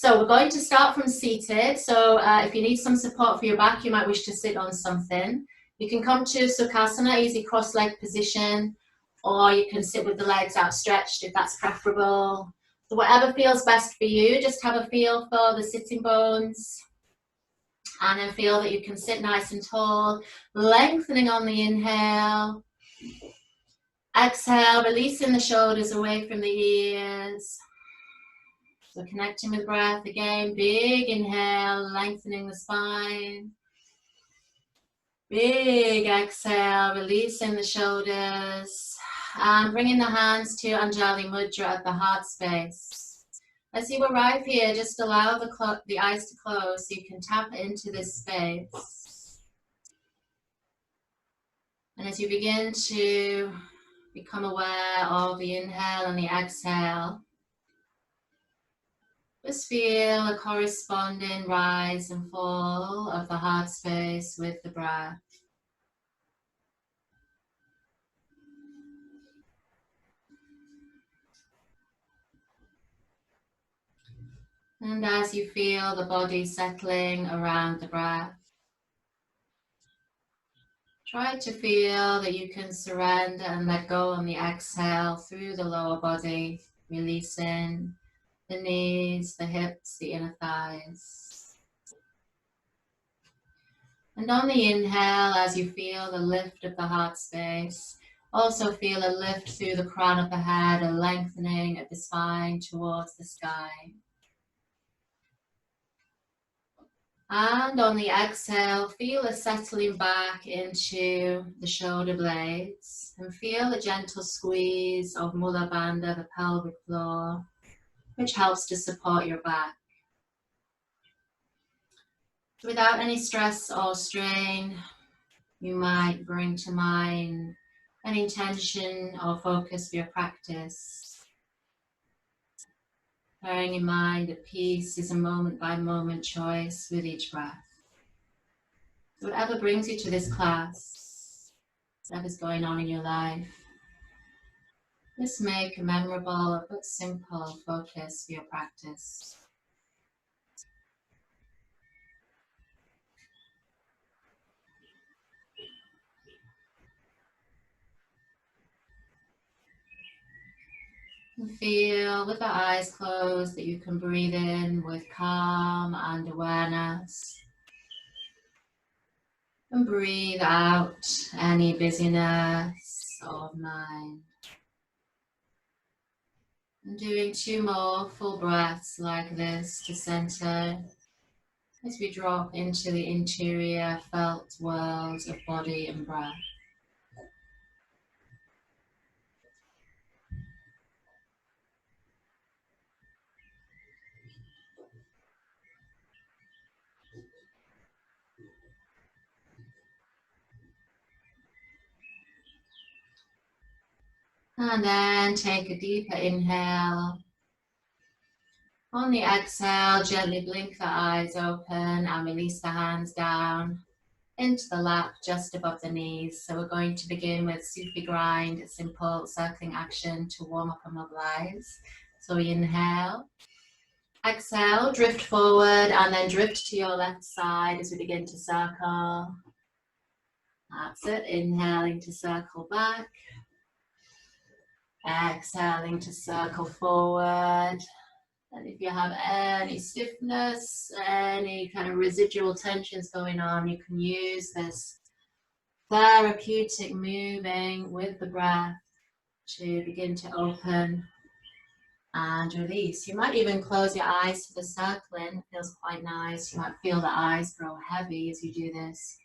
So we're going to start from seated. So if you need some support for your back, you might wish to sit on something. You can come to Sukhasana, easy cross-leg position, or you can sit with the legs outstretched if that's preferable. So whatever feels best for you, just have a feel for the sitting bones. And then feel that you can sit nice and tall, lengthening on the inhale. Exhale, releasing the shoulders away from the ears. So connecting with breath again, big inhale, lengthening the spine. Big exhale, releasing the shoulders. And bringing the hands to Anjali Mudra at the heart space. As you arrive here, just allow the eyes to close so you can tap into this space. And as you begin to become aware of the inhale and the exhale, just feel a corresponding rise and fall of the heart space with the breath. And as you feel the body settling around the breath, try to feel that you can surrender and let go on the exhale through the lower body, releasing the knees, the hips, the inner thighs. And on the inhale, as you feel the lift of the heart space, also feel a lift through the crown of the head, a lengthening of the spine towards the sky. And on the exhale, feel a settling back into the shoulder blades and feel a gentle squeeze of Mula Bandha, the pelvic floor, which helps to support your back. Without any stress or strain, you might bring to mind an intention or focus for your practice. Bearing in mind that peace is a moment-by-moment choice with each breath. Whatever brings you to this class, whatever's going on in your life, just make a memorable but simple focus for your practice. And feel with the eyes closed that you can breathe in with calm and awareness. And breathe out any busyness of mind. And doing 2 more full breaths like this to center as we drop into the interior felt world of body and breath. And then take a deeper inhale. On the exhale, gently blink the eyes open and release the hands down into the lap just above the knees. So we're going to begin with Sufi grind, a simple circling action to warm up and mobilize. So we inhale, exhale, drift forward and then drift to your left side as we begin to circle. That's it, inhaling to circle back. Exhaling to circle forward. And if you have any stiffness, any kind of residual tensions going on, you can use this therapeutic moving with the breath to begin to open and release. You might even close your eyes to the circling. It feels quite nice. You might feel the eyes grow heavy as you do this.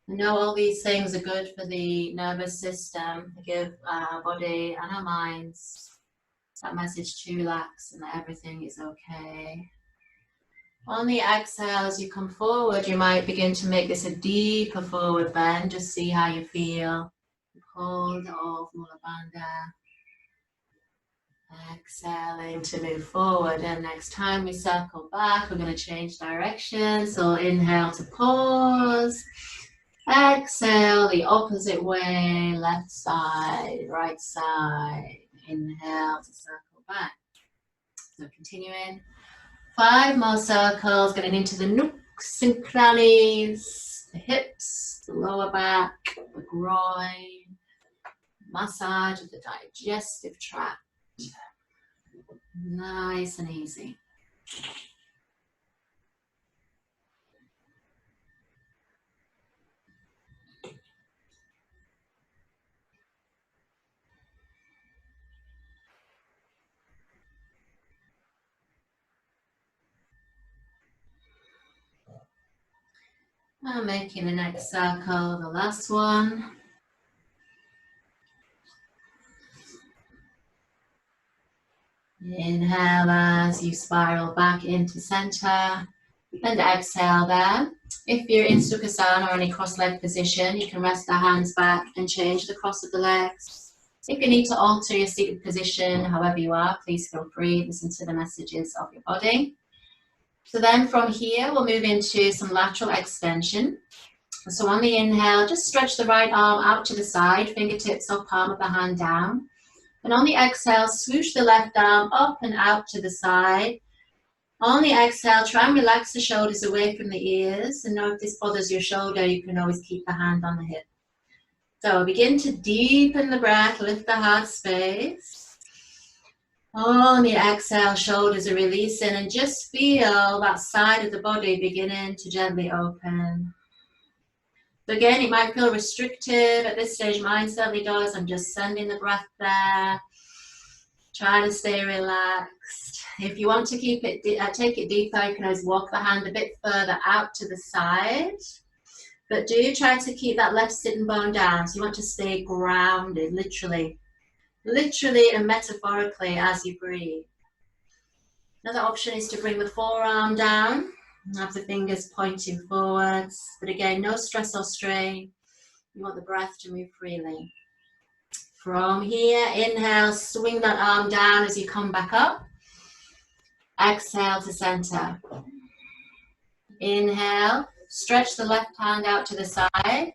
You know, all these things are good for the nervous system. They give our body and our minds that message to relax and that everything is okay. On the exhale, as you come forward, you might begin to make this a deeper forward bend. Just see how you feel. Hold of Mula Bandha. Exhaling to move forward, and next time we circle back, we're going to change direction. So inhale to pause. Exhale the opposite way, left side, right side. Inhale to circle back. So continuing. 5 more circles, getting into the nooks and crannies, the hips, the lower back, the groin, massage of the digestive tract. Nice and easy. Now making the next circle, the last one. Inhale as you spiral back into center, and exhale there. If you're in Sukhasana or any cross-leg position, you can rest the hands back and change the cross of the legs. If you need to alter your seated position, however you are, please feel free, listen to the messages of your body. So then from here, we'll move into some lateral extension. So on the inhale, just stretch the right arm out to the side, fingertips or palm of the hand down. And on the exhale, swoosh the left arm up and out to the side. On the exhale, try and relax the shoulders away from the ears. And know if this bothers your shoulder, you can always keep the hand on the hip. So begin to deepen the breath, lift the heart space. On the exhale, shoulders are releasing, and just feel that side of the body beginning to gently open. So again, it might feel restrictive at this stage. Mine certainly does. I'm just sending the breath there. Try to stay relaxed. If you want to keep it, take it deeper, you can always walk the hand a bit further out to the side. But do try to keep that left sitting bone down. So you want to stay grounded, literally and metaphorically as you breathe. Another option is to bring the forearm down. Have the fingers pointing forwards, but again, no stress or strain. You want the breath to move freely. From here, inhale, swing that arm down as you come back up. Exhale to center. Inhale, stretch the left hand out to the side.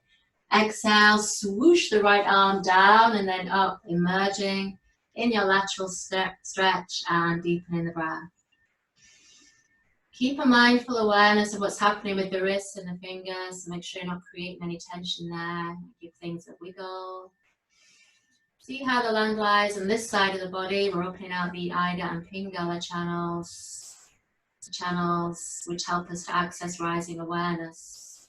Exhale, swoosh the right arm down and then up, emerging in your lateral stretch and deepening the breath. Keep a mindful awareness of what's happening with the wrists and the fingers. Make sure you're not creating any tension there. Give things a wiggle. See how the land lies on this side of the body. We're opening out the Ida and Pingala channels which help us to access rising awareness.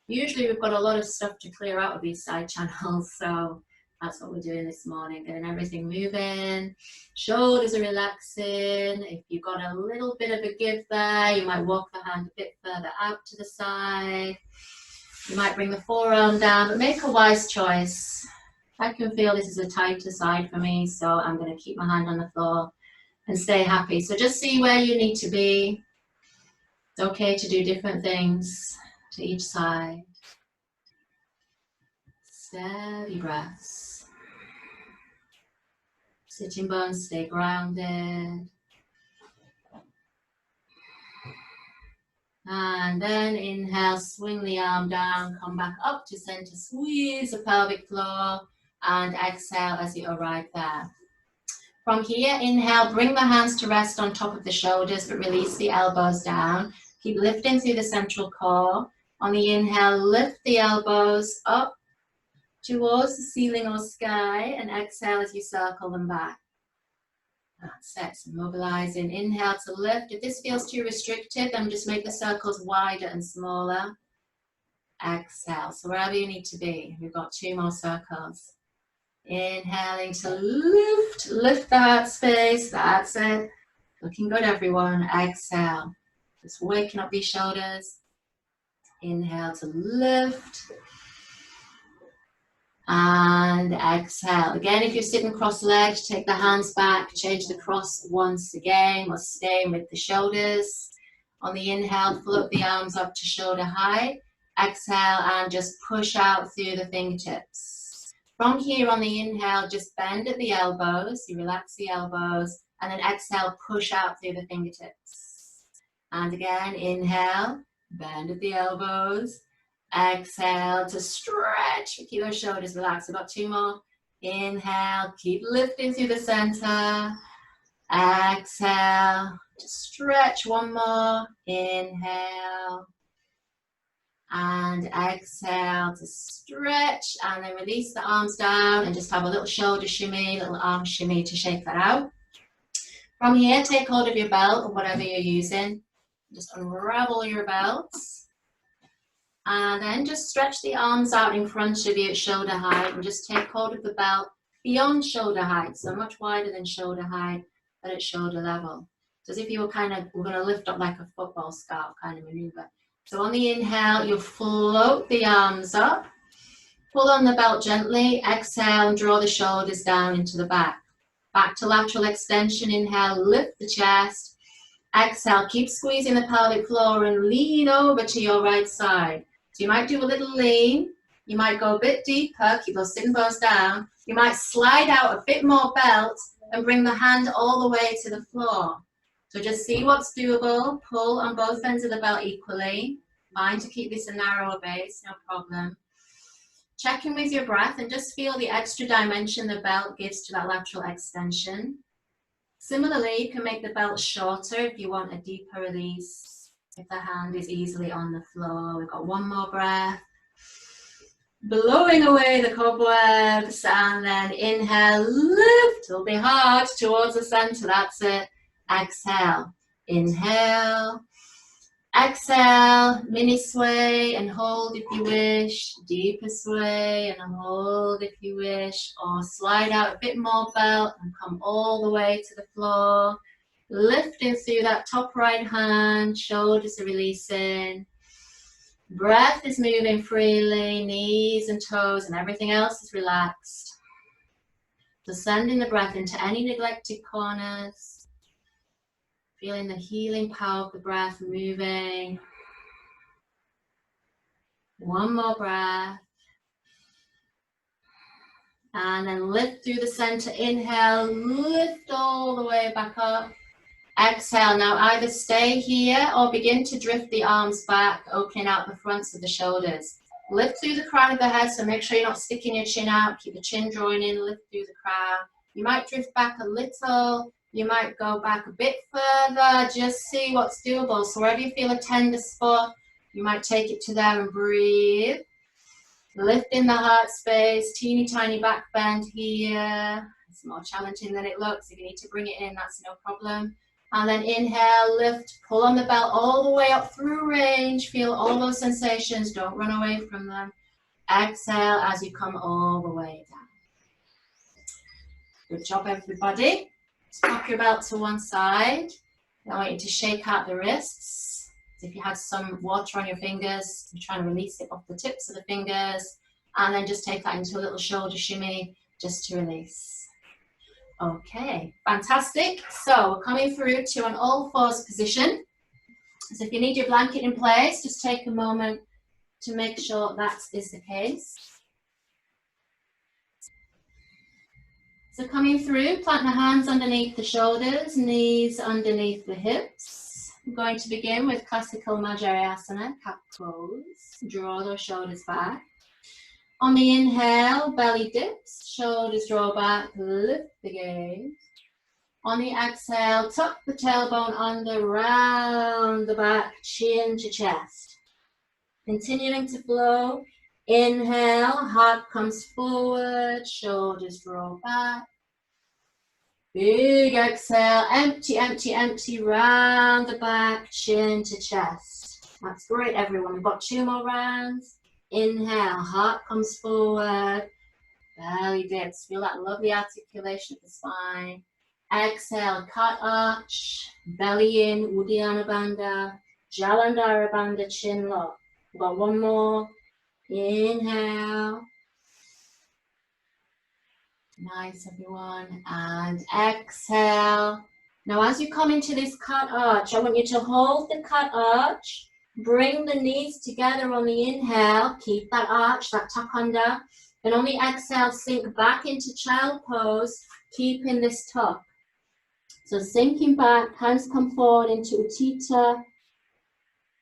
Usually we've got a lot of stuff to clear out of these side channels, so that's what we're doing this morning, getting everything moving. Shoulders are relaxing. If you've got a little bit of a give there, you might walk the hand a bit further out to the side. You might bring the forearm down, but make a wise choice. I can feel this is a tighter side for me, so I'm going to keep my hand on the floor and stay happy. So just see where you need to be. It's okay to do different things to each side. Steady breaths. Sitting bones stay grounded. And then inhale, swing the arm down, come back up to center, squeeze the pelvic floor, and exhale as you arrive there. From here, inhale, bring the hands to rest on top of the shoulders, but release the elbows down. Keep lifting through the central core. On the inhale, lift the elbows up towards the ceiling or sky, and exhale as you circle them back. That's it. So mobilizing. Inhale to lift. If this feels too restricted, then just make the circles wider and smaller. Exhale. So wherever you need to be. We've got 2 more circles. Inhaling to lift the heart space. That's it. Looking good, everyone. Exhale. Just waking up these shoulders. Inhale to lift. And exhale. Again, if you're sitting cross-legged, take the hands back, change the cross once again. We're staying with the shoulders. On the inhale, float the arms up to shoulder height. Exhale and just push out through the fingertips. From here on the inhale, just bend at the elbows. You relax the elbows. And then exhale, push out through the fingertips. And again, inhale, bend at the elbows. Exhale to stretch. Keep those shoulders relaxed. We've got 2 more. Inhale, keep lifting through the center. Exhale Just stretch one more. Inhale. And exhale to stretch, and then release the arms down and just have a little shoulder shimmy, little arm shimmy to shake that out. From here, take hold of your belt or whatever you're using. Just unravel your belts. And then just stretch the arms out in front of you at shoulder height and just take hold of the belt beyond shoulder height, so much wider than shoulder height, but at shoulder level. So as if you were we're going to lift up like a football scarf kind of maneuver. So on the inhale, you'll float the arms up, pull on the belt gently, exhale and draw the shoulders down into the back. Back to lateral extension, inhale, lift the chest, exhale, keep squeezing the pelvic floor and lean over to your right side. So you might do a little lean, you might go a bit deeper, keep those sitting bones down, you might slide out a bit more belt and bring the hand all the way to the floor. So just see what's doable, pull on both ends of the belt equally. Fine to keep this a narrower base, no problem. Check in with your breath and just feel the extra dimension the belt gives to that lateral extension. Similarly, you can make the belt shorter if you want a deeper release, if the hand is easily on the floor. We've got one more breath. Blowing away the cobwebs, and then inhale, lift, it'll be hard, towards the center, that's it. Exhale, inhale, exhale, mini sway and hold if you wish, deeper sway and hold if you wish, or slide out a bit more belt and come all the way to the floor, lifting through that top right hand, shoulders are releasing, breath is moving freely, knees and toes and everything else is relaxed. So sending the breath into any neglected corners. Feeling the healing power of the breath moving. One more breath. And then lift through the center. Inhale, lift all the way back up. Exhale. Now either stay here or begin to drift the arms back, opening out the fronts of the shoulders. Lift through the crown of the head, so make sure you're not sticking your chin out. Keep the chin drawing in, lift through the crown. You might drift back a little. You might go back a bit further, just see what's doable. So wherever you feel a tender spot, you might take it to there and breathe. Lifting the heart space, teeny tiny back bend here. It's more challenging than it looks. If you need to bring it in, that's no problem. And then inhale, lift, pull on the belt all the way up through range. Feel all those sensations, don't run away from them. Exhale as you come all the way down. Good job, everybody. Just pop your belt to one side. I want you to shake out the wrists. If you had some water on your fingers, you're trying to release it off the tips of the fingers. And then just take that into a little shoulder shimmy just to release. Okay, fantastic. So we're coming through to an all fours position. So if you need your blanket in place, just take a moment to make sure that is the case. So coming through, plant the hands underneath the shoulders, knees underneath the hips. I'm going to begin with classical asana, cat pose. Draw those shoulders back. On the inhale, belly dips, shoulders draw back, lift the gaze. On the exhale, tuck the tailbone under, round the back, chin to chest. Continuing to flow. Inhale, heart comes forward, shoulders draw back. Big exhale, empty, empty, empty, round the back, chin to chest. That's great, everyone. We've got 2 more rounds. Inhale, heart comes forward, belly dips. Feel that lovely articulation of the spine. Exhale, cat arch, belly in, Uddiyana Bandha, Jalandhara Bandha, chin lock. We've got 1 more. Inhale. Nice, everyone. And exhale. Now, as you come into this cat arch, I want you to hold the cat arch. Bring the knees together on the inhale. Keep that arch, that tuck under. And on the exhale, sink back into child pose, keeping this tuck. So sinking back, hands come forward into Utthita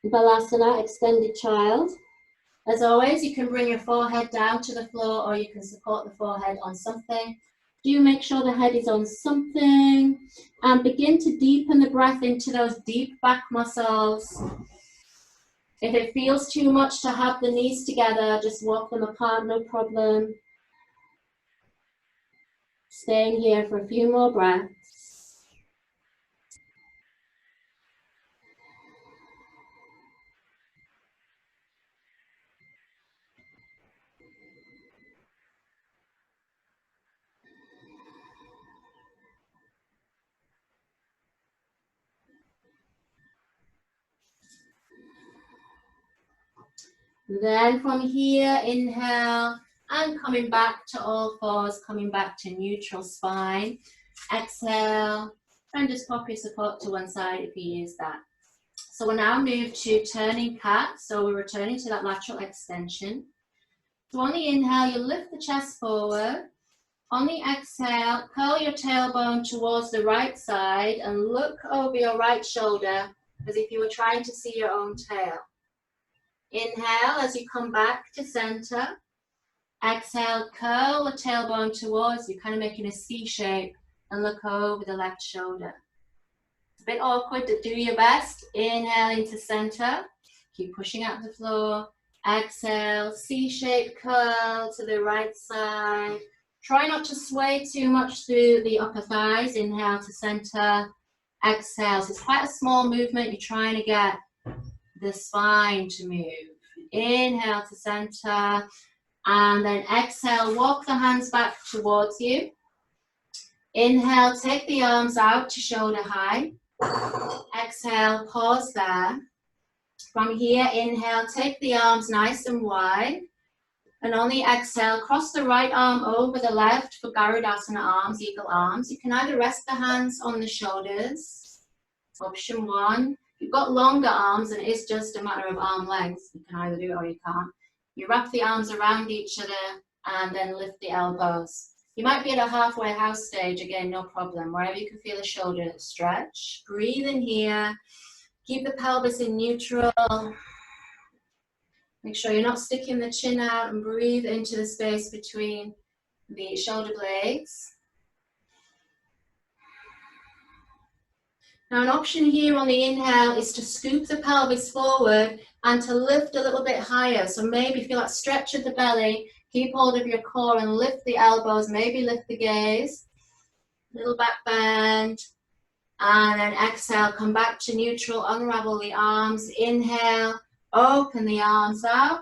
Balasana, extended child. As always, you can bring your forehead down to the floor or you can support the forehead on something. Do make sure the head is on something, and begin to deepen the breath into those deep back muscles. If it feels too much to have the knees together, just walk them apart, no problem. Staying here for a few more breaths. Then from here, inhale, and coming back to all fours, coming back to neutral spine. Exhale, and just pop your support to one side if you use that. So we'll now move to turning cat. So we're returning to that lateral extension. So on the inhale, you lift the chest forward. On the exhale, curl your tailbone towards the right side and look over your right shoulder as if you were trying to see your own tail. Inhale as you come back to center. Exhale, curl the tailbone towards you, kind of making a C shape, and look over the left shoulder. It's a bit awkward, but do your best. Inhale into center. Keep pushing out the floor. Exhale, C-shape curl to the right side. Try not to sway too much through the upper thighs. Inhale to center. Exhale. So it's quite a small movement. You're trying to get the spine to move. Inhale to center. And then exhale, walk the hands back towards you. Inhale, take the arms out to shoulder high. Exhale, pause there. From here, inhale, take the arms nice and wide. And on the exhale, cross the right arm over the left for Garudasana arms, eagle arms. You can either rest the hands on the shoulders. Option one. If you've got longer arms and it is just a matter of arm length, you can either do it or you can't. You wrap the arms around each other and then lift the elbows. You might be at a halfway house stage, again, no problem. Wherever you can feel the shoulder stretch. Breathe in here. Keep the pelvis in neutral. Make sure you're not sticking the chin out, and breathe into the space between the shoulder blades. Now an option here on the inhale is to scoop the pelvis forward and to lift a little bit higher. So maybe feel that stretch of the belly, keep hold of your core and lift the elbows, maybe lift the gaze. Little back bend. And then exhale, come back to neutral, unravel the arms. Inhale, open the arms out.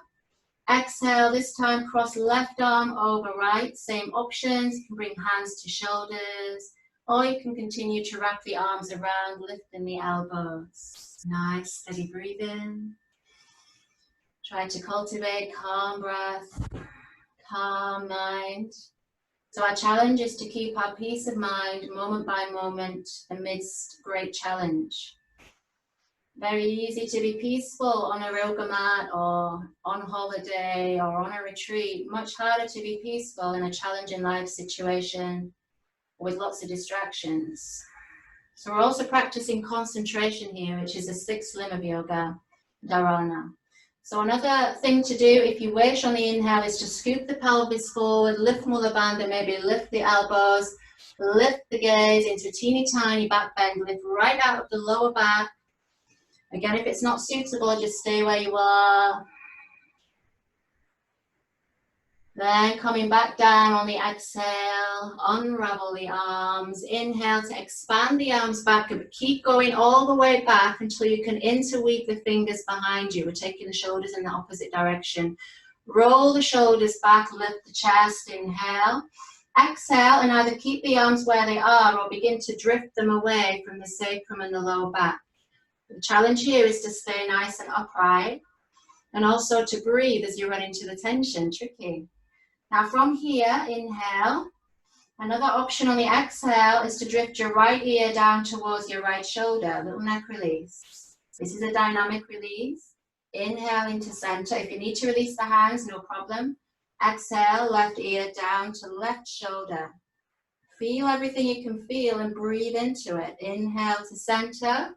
Exhale, this time cross left arm over right. Same options, you can bring hands to shoulders, or you can continue to wrap the arms around, lifting the elbows. Nice, steady breathing. Try to cultivate calm breath, calm mind. So our challenge is to keep our peace of mind moment by moment amidst great challenge. Very easy to be peaceful on a yoga mat or on holiday or on a retreat. Much harder to be peaceful in a challenging life situation with lots of distractions. So we're also practicing concentration here, which is a sixth limb of yoga, dharana. So another thing to do if you wish on the inhale is to scoop the pelvis forward, lift Mula Bandha, maybe lift the elbows, lift the gaze into a teeny tiny back bend, lift right out of the lower back. Again, if it's not suitable, just stay where you are. Then coming back down on the exhale, unravel the arms. Inhale to expand the arms back, but keep going all the way back until you can interweave the fingers behind you. We're taking the shoulders in the opposite direction. Roll the shoulders back, lift the chest, inhale. Exhale, and either keep the arms where they are or begin to drift them away from the sacrum and the lower back. The challenge here is to stay nice and upright, and also to breathe as you run into the tension. Tricky. Now from here, inhale. Another option on the exhale is to drift your right ear down towards your right shoulder, little neck release. This is a dynamic release. Inhale into center. If you need to release the hands, no problem. Exhale, left ear down to left shoulder. Feel everything you can feel and breathe into it. Inhale to center.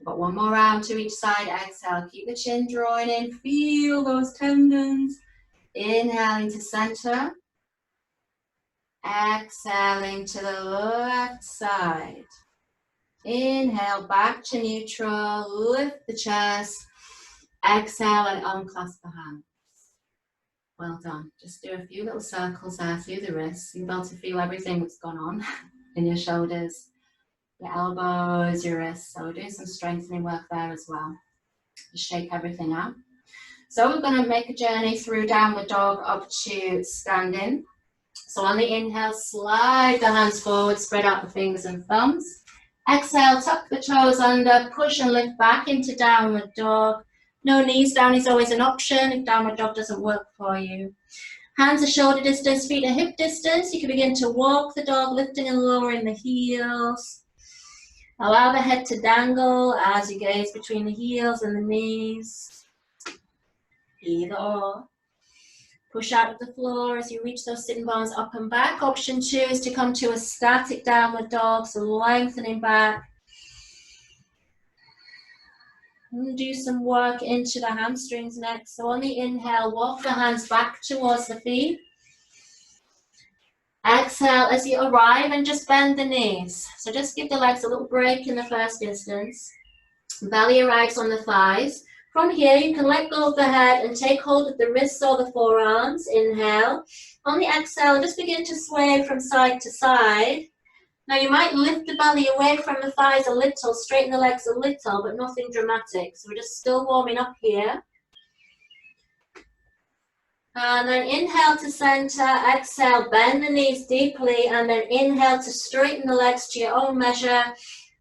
Got one more round to each side. Exhale, keep the chin drawing in. Feel those tendons. Inhale into center. Exhaling to the left side. Inhale back to neutral, lift the chest. Exhale and unclasp the hands. Well done. Just do a few little circles there through the wrists. You'll be able to feel everything that's gone on in your shoulders, your elbows, your wrists. So we're doing some strengthening work there as well. Just shake everything out. So we're going to make a journey through downward dog up to standing. So on the inhale, slide the hands forward, spread out the fingers and thumbs. Exhale, tuck the toes under, push and lift back into downward dog. No knees down is always an option if downward dog doesn't work for you. Hands are shoulder distance, feet are hip distance. You can begin to walk the dog, lifting and lowering the heels. Allow the head to dangle as you gaze between the heels and the knees. Either or. Push out of the floor as you reach those sitting bones up and back. Option 2 is to come to a static downward dog, so lengthening back. And do some work into the hamstrings next. So on the inhale, walk the hands back towards the feet. Exhale as you arrive and just bend the knees. So just give the legs a little break in the first instance. Belly arrives on the thighs. From here, you can let go of the head and take hold of the wrists or the forearms. Inhale. On the exhale, just begin to sway from side to side. Now you might lift the belly away from the thighs a little, straighten the legs a little, but nothing dramatic. So we're just still warming up here. And then inhale to center, exhale, bend the knees deeply, and then inhale to straighten the legs to your own measure.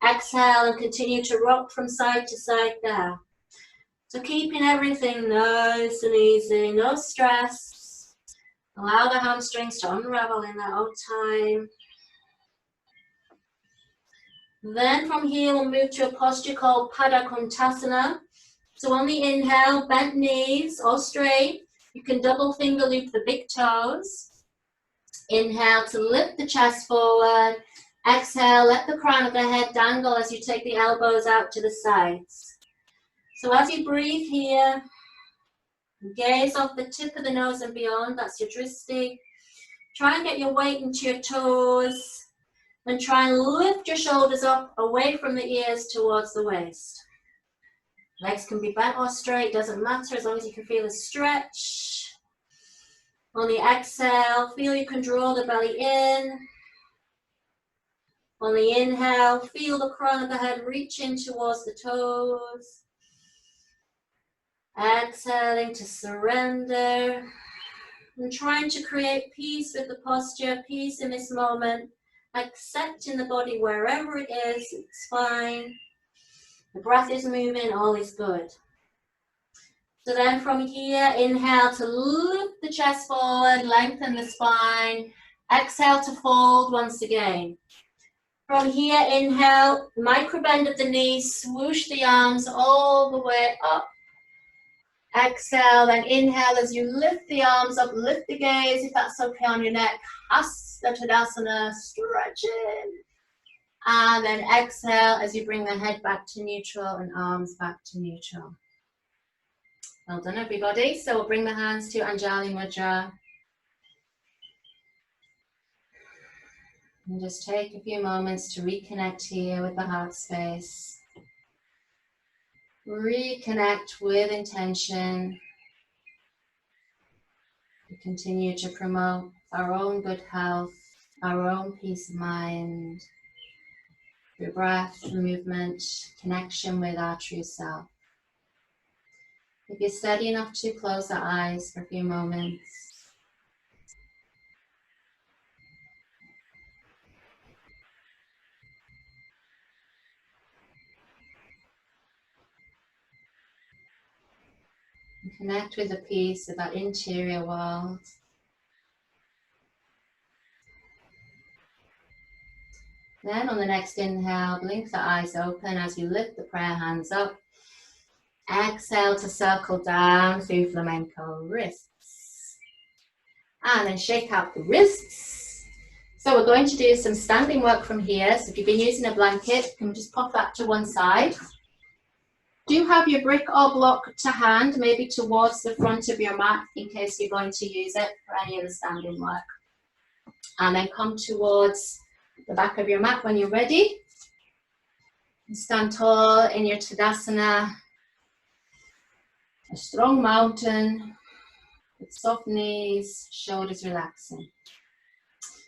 Exhale and continue to rock from side to side there. So keeping everything nice and easy, no stress. Allow the hamstrings to unravel in their own time. Then from here we'll move to a posture called Pada Kontasana. So on the inhale, bent knees or straight. You can double finger loop the big toes. Inhale to lift the chest forward. Exhale, let the crown of the head dangle as you take the elbows out to the sides. So as you breathe here, gaze off the tip of the nose and beyond, that's your dristi. Try and get your weight into your toes. And try and lift your shoulders up away from the ears towards the waist. Legs can be bent or straight, doesn't matter as long as you can feel a stretch. On the exhale, feel you can draw the belly in. On the inhale, feel the crown of the head reaching towards the toes. Exhaling to surrender. And trying to create peace with the posture, peace in this moment. Accepting the body wherever it is, it's fine. The breath is moving, all is good. So then from here, inhale to lift the chest forward, lengthen the spine. Exhale to fold once again. From here, inhale, micro bend of the knees, swoosh the arms all the way up. Exhale, then inhale as you lift the arms up, lift the gaze if that's okay on your neck. Hasta Tadasana, stretching. And then exhale as you bring the head back to neutral and arms back to neutral. Well done, everybody. So we'll bring the hands to Anjali Mudra. And just take a few moments to reconnect here with the heart space. Reconnect with intention. We continue to promote our own good health, our own peace of mind, through breath, movement, connection with our true self. If you're steady enough to close the eyes for a few moments. And connect with the peace of that interior world. Then on the next inhale, blink the eyes open as you lift the prayer hands up. Exhale to circle down through flamenco wrists. And then shake out the wrists. So we're going to do some standing work from here. So if you've been using a blanket, you can just pop that to one side. Do have your brick or block to hand, maybe towards the front of your mat in case you're going to use it for any of the standing work. And then come towards the back of your mat when you're ready. And stand tall in your Tadasana, a strong mountain with soft knees, shoulders relaxing.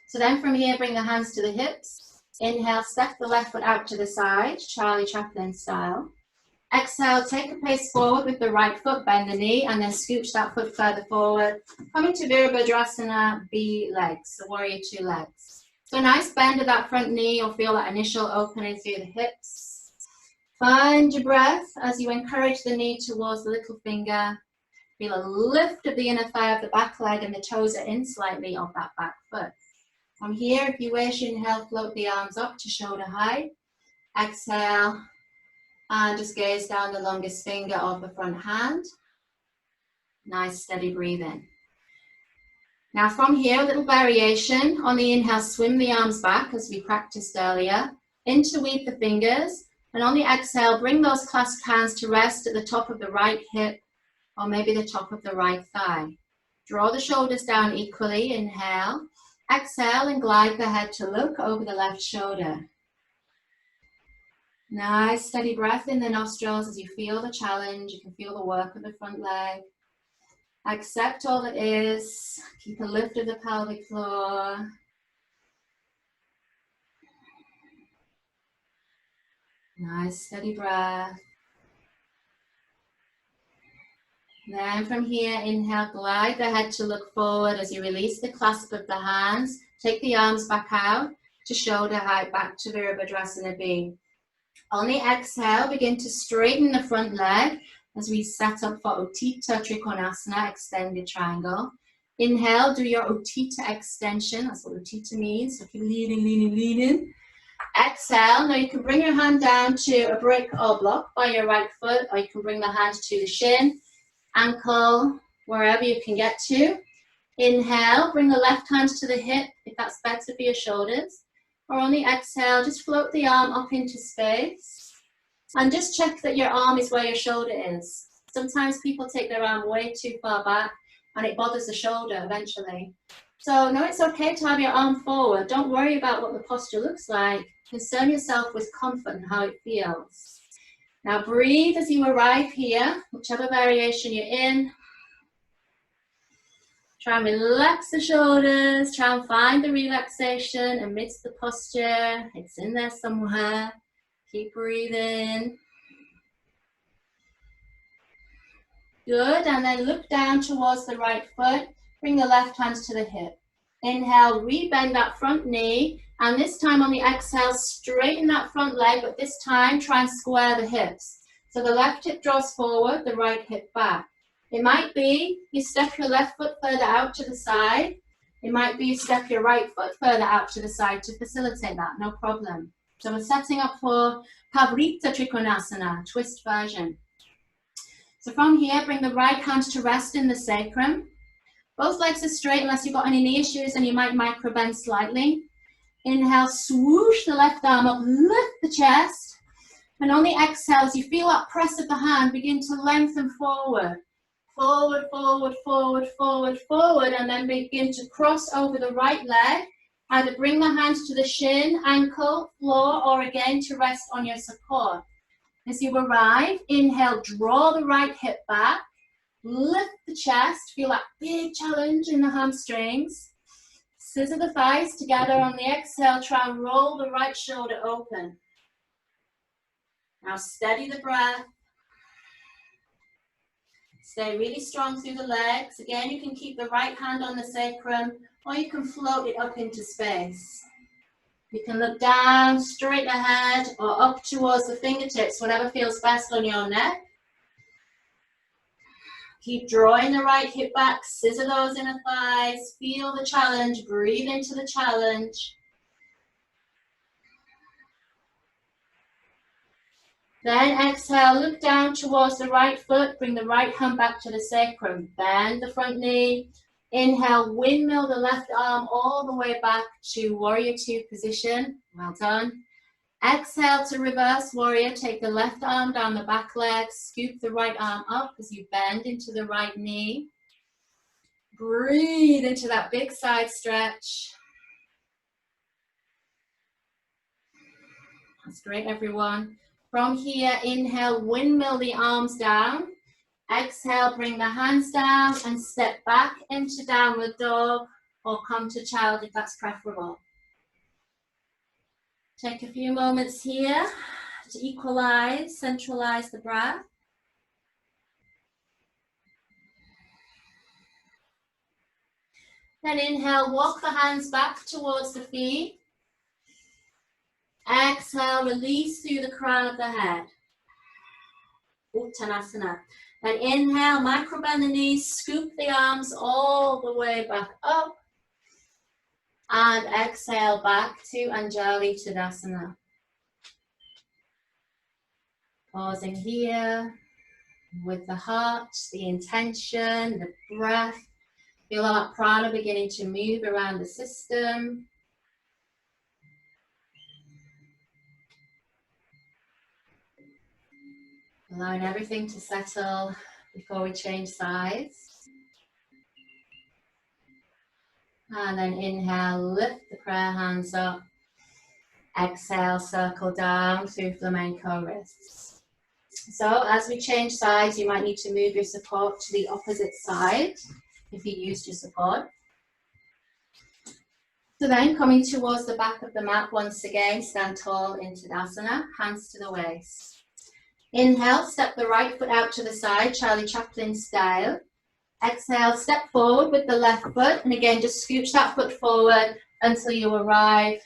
So then from here, bring the hands to the hips. Inhale, step the left foot out to the side, Charlie Chaplin style. Exhale, take a pace forward with the right foot, bend the knee, and then scooch that foot further forward. Coming to Virabhadrasana, B legs, so warrior two legs. So a nice bend of that front knee, you'll feel that initial opening through the hips. Find your breath as you encourage the knee towards the little finger. Feel a lift of the inner thigh of the back leg, and the toes are in slightly of that back foot. From here, if you wish, inhale, float the arms up to shoulder height. Exhale, and just gaze down the longest finger of the front hand. Nice steady breathing. Now from here, a little variation. On the inhale, swim the arms back as we practiced earlier. Interweave the fingers. And on the exhale, bring those clasped hands to rest at the top of the right hip or maybe the top of the right thigh. Draw the shoulders down equally. Inhale. Exhale and glide the head to look over the left shoulder. Nice steady breath in the nostrils as you feel the challenge. You can feel the work of the front leg. Accept all that is. Keep a lift of the pelvic floor. Nice steady breath. Then from here, inhale, glide the head to look forward as you release the clasp of the hands. Take the arms back out to shoulder height, back to Virabhadrasana B. On the exhale, begin to straighten the front leg as we set up for Utthita Trikonasana, extended triangle. Inhale, do your Utthita extension. That's what Utthita means. So keep leaning, leaning, leaning. Exhale. Now you can bring your hand down to a brick or block by your right foot, or you can bring the hand to the shin, ankle, wherever you can get to. Inhale, bring the left hand to the hip if that's better for your shoulders. Or on the exhale, just float the arm up into space. And just check that your arm is where your shoulder is. Sometimes people take their arm way too far back and it bothers the shoulder eventually. So no, it's okay to have your arm forward. Don't worry about what the posture looks like. Concern yourself with comfort and how it feels. Now breathe as you arrive here, whichever variation you're in. Try and relax the shoulders. Try and find the relaxation amidst the posture. It's in there somewhere. Keep breathing. Good, and then look down towards the right foot. Bring the left hand to the hip. Inhale, rebend that front knee. And this time on the exhale, straighten that front leg, but this time try and square the hips. So the left hip draws forward, the right hip back. It might be you step your left foot further out to the side. It might be you step your right foot further out to the side to facilitate that, no problem. So we're setting up for Parivrtta Trikonasana, twist version. So from here, bring the right hand to rest in the sacrum. Both legs are straight unless you've got any knee issues and you might micro bend slightly. Inhale, swoosh the left arm up, lift the chest. And on the exhale, as you feel that press of the hand, begin to lengthen forward. Forward, forward, forward, forward, forward, and then begin to cross over the right leg. Either bring the hands to the shin, ankle, floor, or again to rest on your support. As you arrive, inhale, draw the right hip back, lift the chest, feel that big challenge in the hamstrings. Scissor the thighs together. On the exhale, try and roll the right shoulder open. Now steady the breath. Stay really strong through the legs. Again, you can keep the right hand on the sacrum, or you can float it up into space. You can look down, straight ahead, or up towards the fingertips, whatever feels best on your neck. Keep drawing the right hip back, scissor those inner thighs, feel the challenge, breathe into the challenge. Then exhale, look down towards the right foot, bring the right hand back to the sacrum, bend the front knee. Inhale, windmill the left arm all the way back to warrior two position. Well done. Exhale to reverse warrior, take the left arm down the back leg, scoop the right arm up as you bend into the right knee. Breathe into that big side stretch. That's great, everyone. From here, inhale, windmill the arms down. Exhale, bring the hands down and step back into downward dog or come to child if that's preferable. Take a few moments here to equalize, centralize the breath. Then inhale, walk the hands back towards the feet. Exhale, release through the crown of the head. Uttanasana. And inhale, micro bend the knees, scoop the arms all the way back up. And exhale back to Anjali Tadasana. Pausing here with the heart, the intention, the breath. Feel our prana beginning to move around the system. Allowing everything to settle before we change sides. And then inhale, lift the prayer hands up. Exhale, circle down through flamenco wrists. So as we change sides, you might need to move your support to the opposite side if you used your support. So then coming towards the back of the mat once again, stand tall in Tadasana, hands to the waist. Inhale, step the right foot out to the side, Charlie Chaplin style. Exhale, step forward with the left foot, and again, just scooch that foot forward until you arrive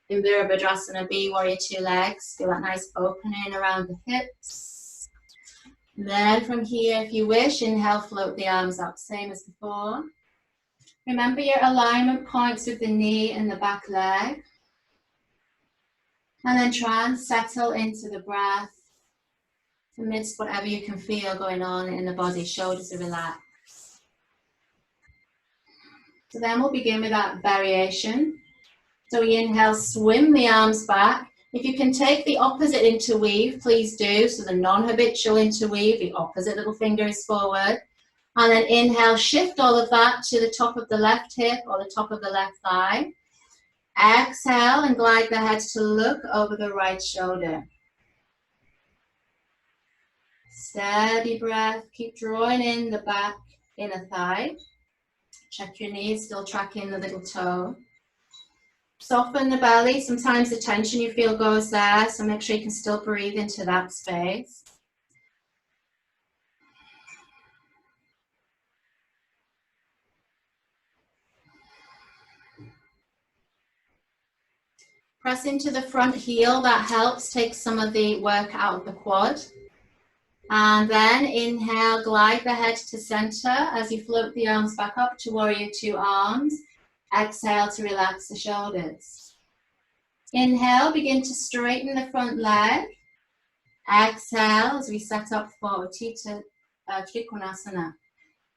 in Virabhadrasana B, warrior two legs. Feel that nice opening around the hips. And then from here, if you wish, inhale, float the arms up, same as before. Remember your alignment points with the knee and the back leg. And then try and settle into the breath amidst whatever you can feel going on in the body. Shoulders are relaxed. So then we'll begin with that variation. So we inhale, swim the arms back. If you can take the opposite interweave, please do. So the non-habitual interweave, the opposite little finger is forward. And then inhale, shift all of that to the top of the left hip or the top of the left thigh. Exhale and glide the head to look over the right shoulder. Steady breath, keep drawing in the back inner thigh. Check your knees, still tracking the little toe. Soften the belly, sometimes the tension you feel goes there, so make sure you can still breathe into that space. Press into the front heel, that helps take some of the work out of the quad. And then inhale, glide the head to center as you float the arms back up to warrior two arms. Exhale to relax the shoulders. Inhale, begin to straighten the front leg. Exhale as we set up for Trikonasana.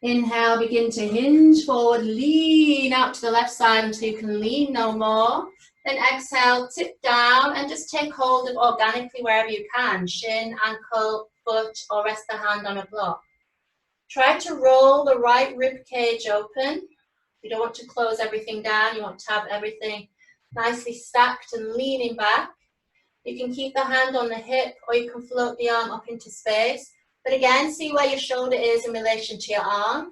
Inhale, begin to hinge forward, lean out to the left side until you can lean no more. Then exhale, tip down and just take hold of organically wherever you can, shin, ankle, foot, or rest the hand on a block. Try to roll the right rib cage open. You don't want to close everything down, you want to have everything nicely stacked and leaning back. You can keep the hand on the hip or you can float the arm up into space. But again, see where your shoulder is in relation to your arm.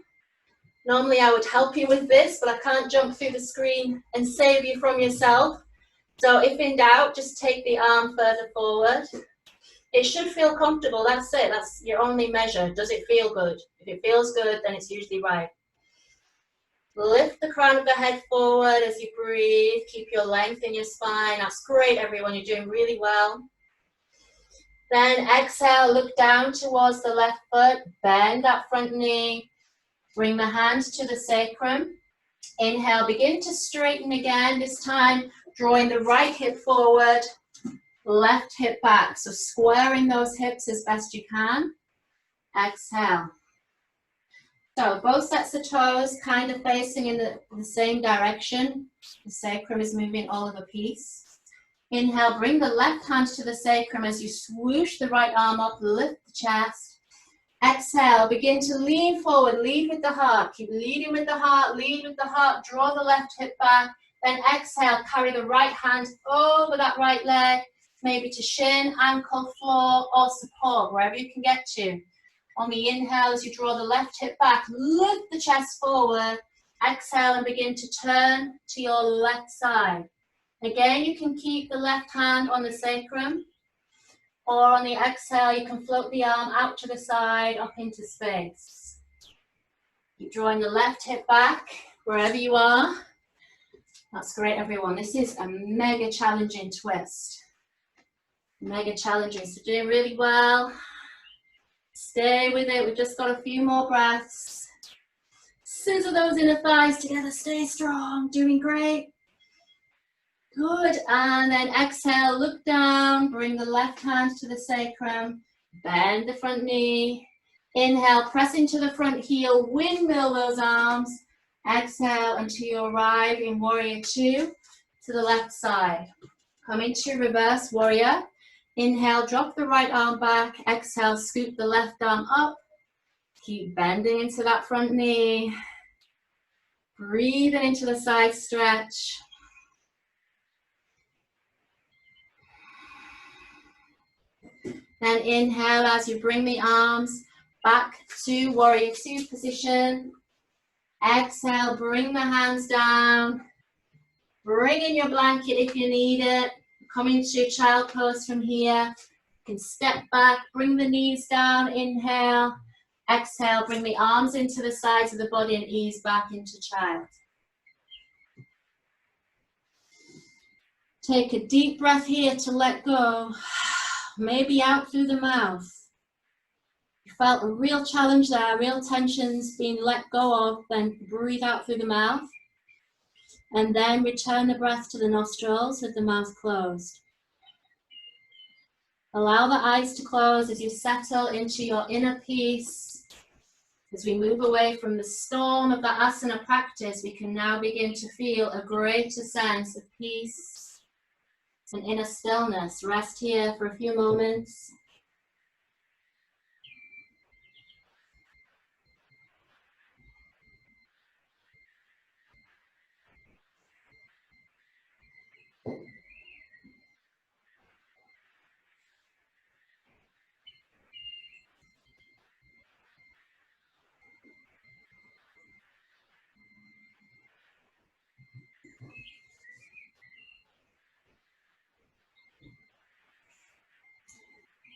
Normally I would help you with this, but I can't jump through the screen and save you from yourself. So if in doubt, just take the arm further forward. It should feel comfortable, that's it, that's your only measure. Does it feel good? If it feels good, then it's usually right. Lift the crown of the head forward as you breathe. Keep your length in your spine. That's great, everyone. You're doing really well. Then exhale, look down towards the left foot. Bend that front knee. Bring the hands to the sacrum. Inhale, begin to straighten again. This time, drawing the right hip forward, left hip back. So squaring those hips as best you can. Exhale. So both sets of toes kind of facing in the same direction. The sacrum is moving all of a piece. Inhale, bring the left hand to the sacrum as you swoosh the right arm up, lift the chest. Exhale, begin to lean forward, lead with the heart. Keep leading with the heart, lead with the heart, draw the left hip back. Then exhale, carry the right hand over that right leg. maybe to shin, ankle, floor, or support, wherever you can get to. On the inhale, as you draw the left hip back, lift the chest forward. Exhale and begin to turn to your left side. Again, you can keep the left hand on the sacrum, or on the exhale, you can float the arm out to the side, up into space. Keep drawing the left hip back, wherever you are. That's great, everyone. This is a mega challenging twist. Mega challenging, so doing really well. Stay with it, we've just got a few more breaths. Scissor those inner thighs together, stay strong, doing great. Good, and then exhale, look down, bring the left hand to the sacrum, bend the front knee. Inhale, press into the front heel, windmill those arms. Exhale until you arrive in warrior two to the left side. Come into reverse warrior. Inhale, drop the right arm back. Exhale, scoop the left arm up. Keep bending into that front knee. Breathing into the side stretch. Then inhale as you bring the arms back to warrior two position. Exhale, bring the hands down. Bring in your blanket if you need it. Come into child pose from here. You can step back, bring the knees down, inhale. Exhale, bring the arms into the sides of the body and ease back into child. Take a deep breath here to let go. Maybe out through the mouth. You felt a real challenge there, real tensions being let go of, then breathe out through the mouth. And then return the breath to the nostrils with the mouth closed. Allow the eyes to close as you settle into your inner peace. As we move away from the storm of the asana practice, we can now begin to feel a greater sense of peace and inner stillness. Rest here for a few moments.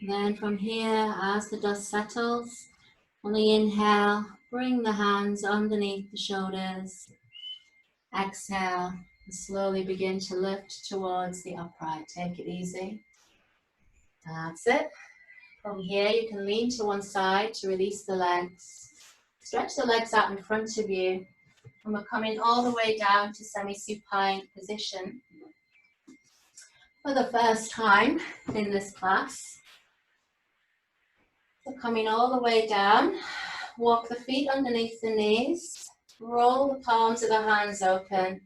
Then from here, as the dust settles, on the inhale, bring the hands underneath the shoulders. Exhale, and slowly begin to lift towards the upright. Take it easy. That's it. From here, you can lean to one side to release the legs. Stretch the legs out in front of you. And we're coming all the way down to semi-supine position for the first time in this class. So coming all the way down, walk the feet underneath the knees, roll the palms of the hands open.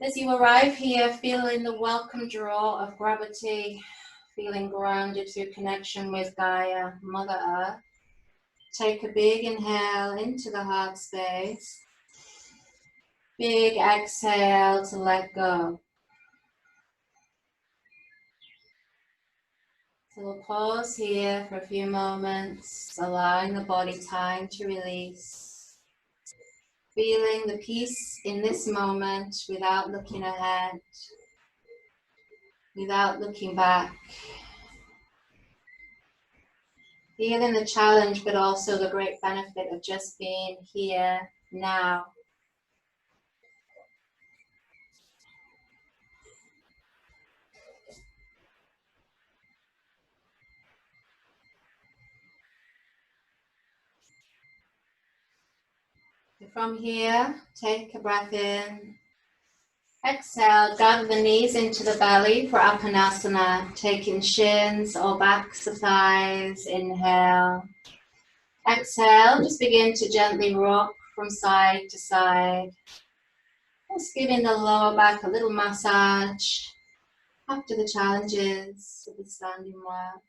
As you arrive here, feeling the welcome draw of gravity, feeling grounded through connection with Gaia, Mother Earth. Take a big inhale into the heart space. Big exhale to let go. So we'll pause here for a few moments, allowing the body time to release. Feeling the peace in this moment without looking ahead, without looking back. Feeling the challenge, but also the great benefit of just being here now. From here, take a breath in. Exhale, gather the knees into the belly for Apanasana, taking shins or backs of thighs. Inhale. Exhale, just begin to gently rock from side to side. Just giving the lower back a little massage after the challenges of the standing well.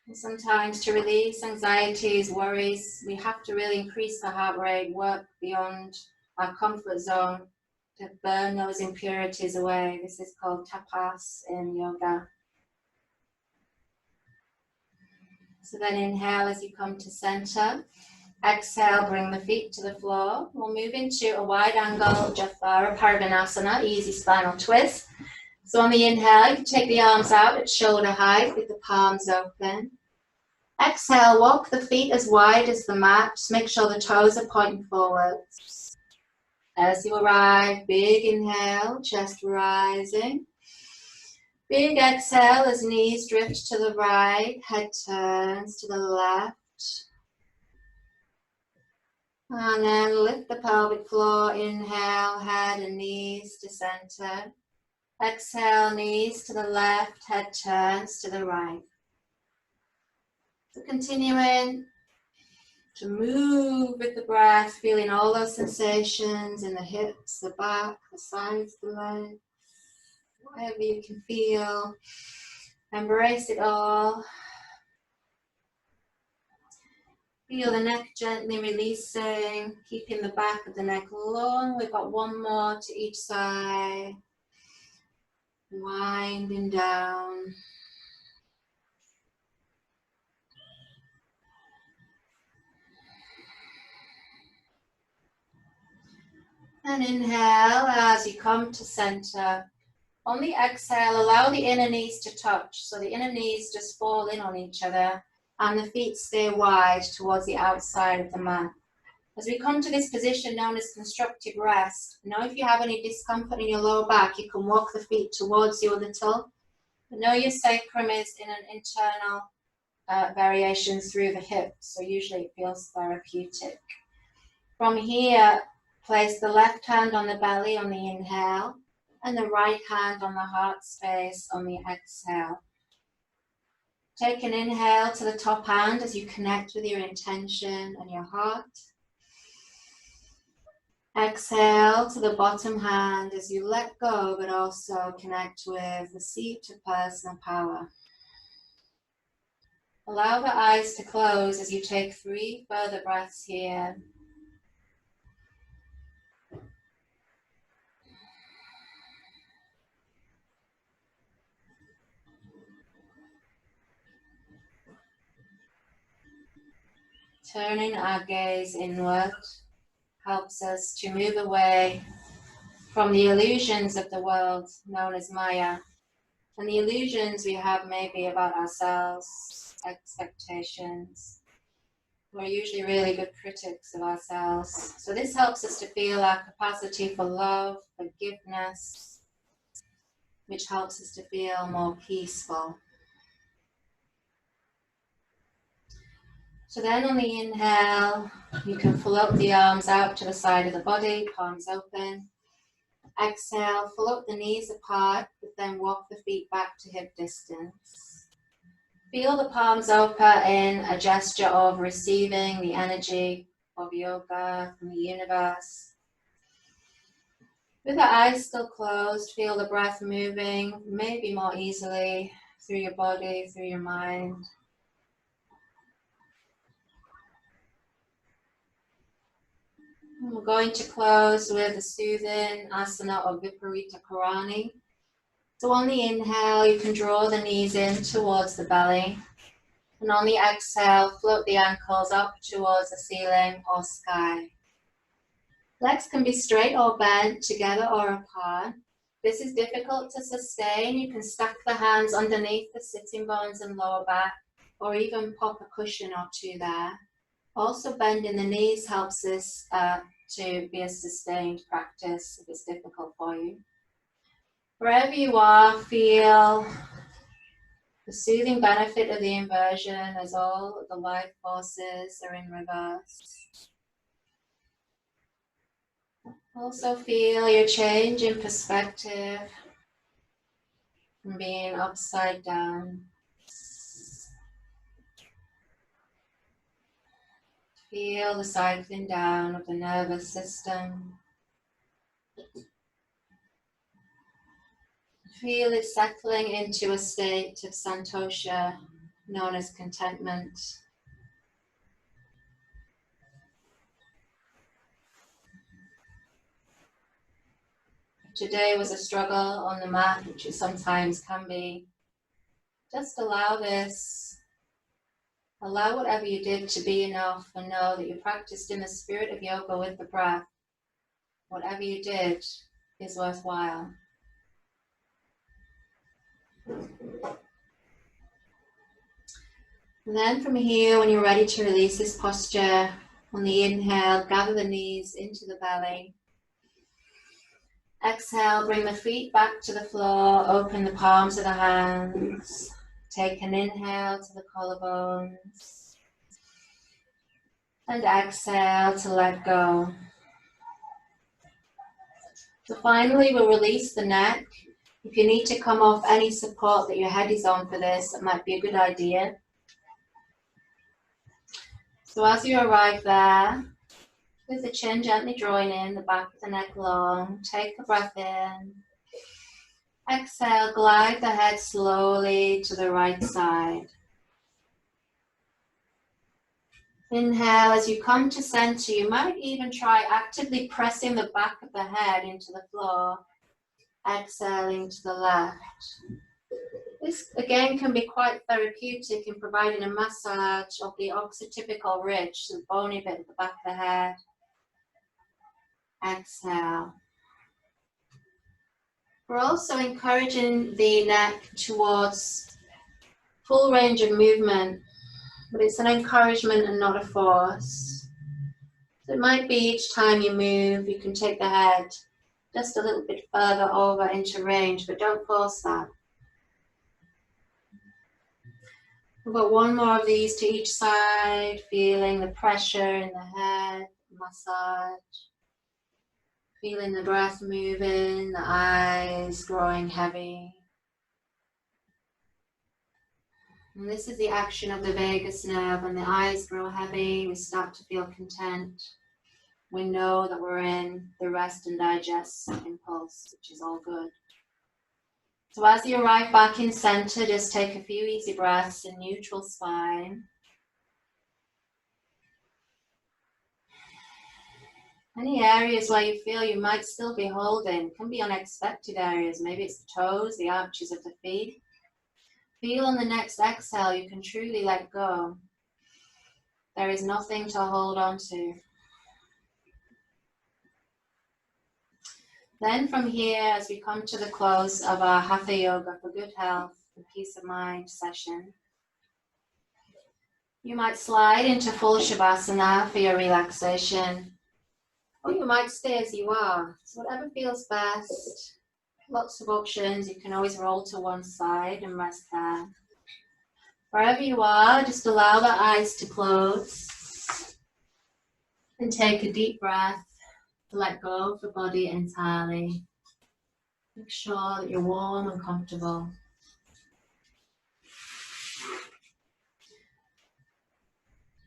And sometimes to release anxieties, worries, we have to really increase the heart rate, work beyond our comfort zone to burn those impurities away. This is called tapas in yoga. So then inhale as you come to center. Exhale, bring the feet to the floor. We'll move into a wide angle Jathara Parvanasana, easy spinal twist. So on the inhale, you can take the arms out at shoulder height with the palms open. Exhale, walk the feet as wide as the mat. Just make sure the toes are pointing forwards. As you arrive, big inhale, chest rising. Big exhale as knees drift to the right, head turns to the left. And then lift the pelvic floor, inhale, head and knees to center. Exhale, knees to the left, head turns to the right. So continuing to move with the breath, feeling all those sensations in the hips, the back, the sides, the legs, whatever you can feel. Embrace it all. Feel the neck gently releasing, keeping the back of the neck long. We've got one more to each side. Winding down. And inhale as you come to center. On the exhale, allow the inner knees to touch. So the inner knees just fall in on each other and the feet stay wide towards the outside of the mat. As we come to this position known as constructive rest, now if you have any discomfort in your lower back, you can walk the feet towards you a little. But know your sacrum is in an internal variation through the hips, so usually it feels therapeutic. From here, place the left hand on the belly on the inhale and the right hand on the heart space on the exhale. Take an inhale to the top hand as you connect with your intention and your heart. Exhale to the bottom hand as you let go, but also connect with the seat of personal power. Allow the eyes to close as you take 3 further breaths here. Turning our gaze inward helps us to move away from the illusions of the world known as Maya. And the illusions we have maybe about ourselves, expectations. We're usually really good critics of ourselves. So this helps us to feel our capacity for love, forgiveness, which helps us to feel more peaceful. So then on the inhale, you can float the arms out to the side of the body, palms open. Exhale, float the knees apart, but then walk the feet back to hip distance. Feel the palms open in a gesture of receiving the energy of yoga from the universe. With the eyes still closed, feel the breath moving, maybe more easily through your body, through your mind. And we're going to close with a soothing asana or Viparita Karani. So on the inhale, you can draw the knees in towards the belly. And on the exhale, float the ankles up towards the ceiling or sky. Legs can be straight or bent, together or apart. This is difficult to sustain. You can stack the hands underneath the sitting bones and lower back, or even pop a cushion or two there. Also, bending the knees helps this to be a sustained practice if it's difficult for you. Wherever you are, feel the soothing benefit of the inversion as all of the life forces are in reverse. Also feel your change in perspective from being upside down. Feel the cycling down of the nervous system. Feel it settling into a state of santosha, known as contentment. today was a struggle on the mat, which it sometimes can be, just allow this. Allow whatever you did to be enough, and know that you practiced in the spirit of yoga with the breath. Whatever you did is worthwhile. And then from here, when you're ready to release this posture, on the inhale, gather the knees into the belly. Exhale, bring the feet back to the floor, open the palms of the hands. Take an inhale to the collarbones. And exhale to let go. So finally, we'll release the neck. If you need to come off any support that your head is on for this, it might be a good idea. So as you arrive there, with the chin gently drawing in, the back of the neck long, take a breath in. Exhale, glide the head slowly to the right side. Inhale, as you come to center, you might even try actively pressing the back of the head into the floor. Exhaling to the left. This again can be quite therapeutic in providing a massage of the occipital ridge, the bony bit at the back of the head. Exhale. We're also encouraging the neck towards full range of movement, but it's an encouragement and not a force. So it might be each time you move, you can take the head just a little bit further over into range, but don't force that. We've got one more of these to each side, feeling the pressure in the head, massage. Feeling the breath moving, the eyes growing heavy. And this is the action of the vagus nerve. When the eyes grow heavy, we start to feel content. We know that we're in the rest and digest impulse, which is all good. So as you arrive back in center, just take a few easy breaths in neutral spine. Any areas where you feel you might still be holding, can be unexpected areas. Maybe it's the toes, the arches of the feet. Feel on the next exhale, you can truly let go. There is nothing to hold on to. Then from here, as we come to the close of our Hatha Yoga for good health and peace of mind session, you might slide into full Shavasana for your relaxation, or you might stay as you are. So whatever feels best. Lots of options. You can always roll to one side and rest there. Wherever you are, just allow the eyes to close and take a deep breath to let go of the body entirely. Make sure that you're warm and comfortable.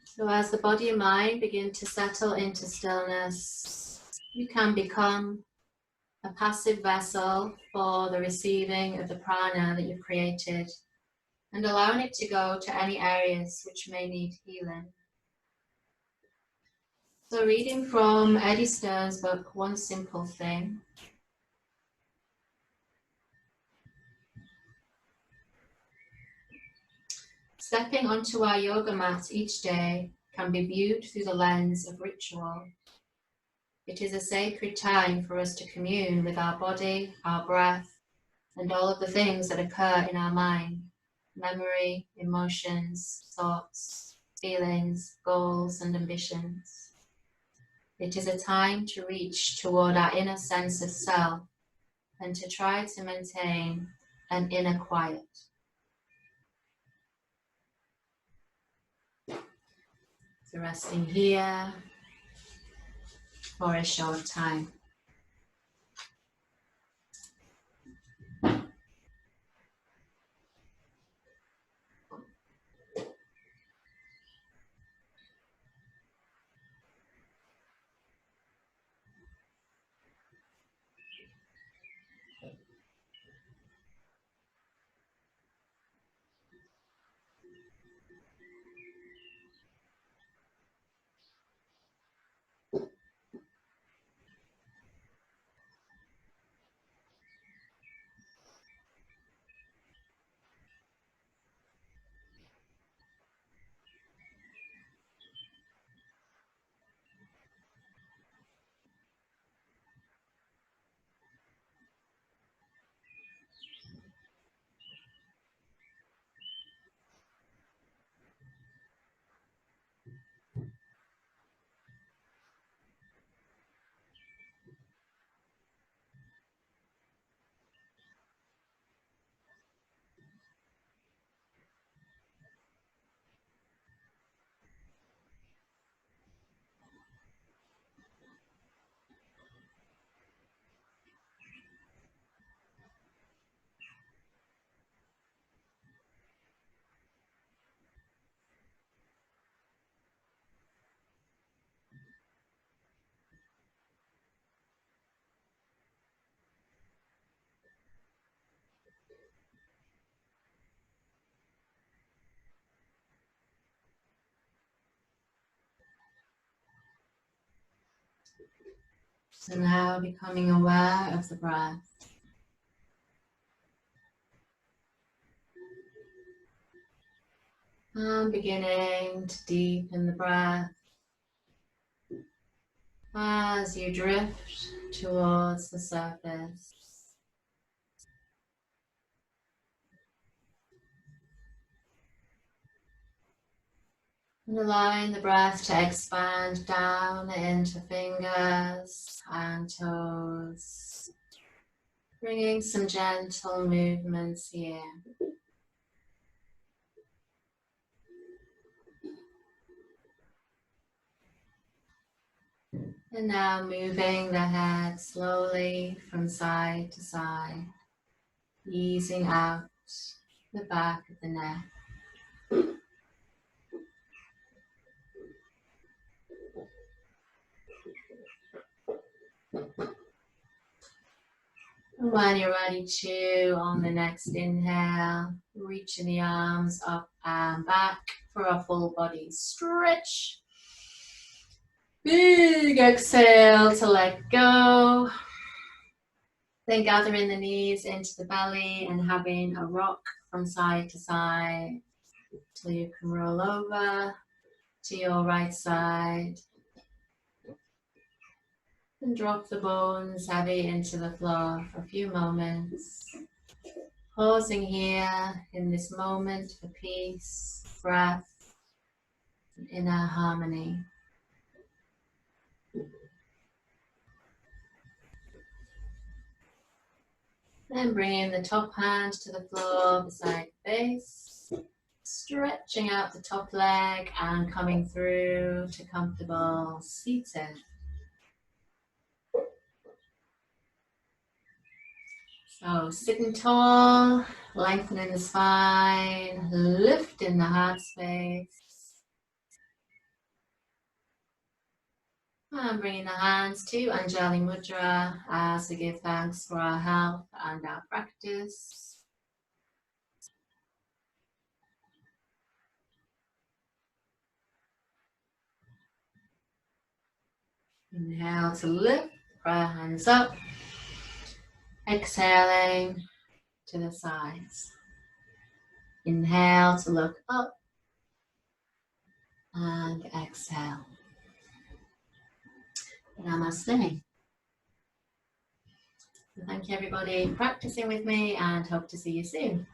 So as the body and mind begin to settle into stillness, you can become a passive vessel for the receiving of the prana that you've created and allowing it to go to any areas which may need healing. So reading from Eddie Stern's book, One Simple Thing. Stepping onto our yoga mat each day can be viewed through the lens of ritual. It is a sacred time for us to commune with our body, our breath, and all of the things that occur in our mind, memory, emotions, thoughts, feelings, goals, and ambitions. It is a time to reach toward our inner sense of self and to try to maintain an inner quiet. So resting here for a short time. So now becoming aware of the breath. And beginning to deepen the breath as you drift towards the surface. And allowing the breath to expand down into fingers and toes. Bringing some gentle movements here. And now moving the head slowly from side to side, easing out the back of the neck. And when you're ready to, on the next inhale, reaching the arms up and back for a full body stretch. Big exhale to let go. Then gathering the knees into the belly and having a rock from side to side till you can roll over to your right side. And drop the bones heavy into the floor for a few moments. Pausing here in this moment for peace, breath, and inner harmony. Then bringing the top hand to the floor beside the base. Stretching out the top leg and coming through to comfortable seated. So sitting tall, lengthening the spine, lifting the heart space. And bringing the hands to Anjali Mudra as we give thanks for our health and our practice. Inhale to lift, prayer hands up. Exhaling to the sides. Inhale to look up and exhale. Namaste. Thank you everybody for practicing with me and hope to see you soon.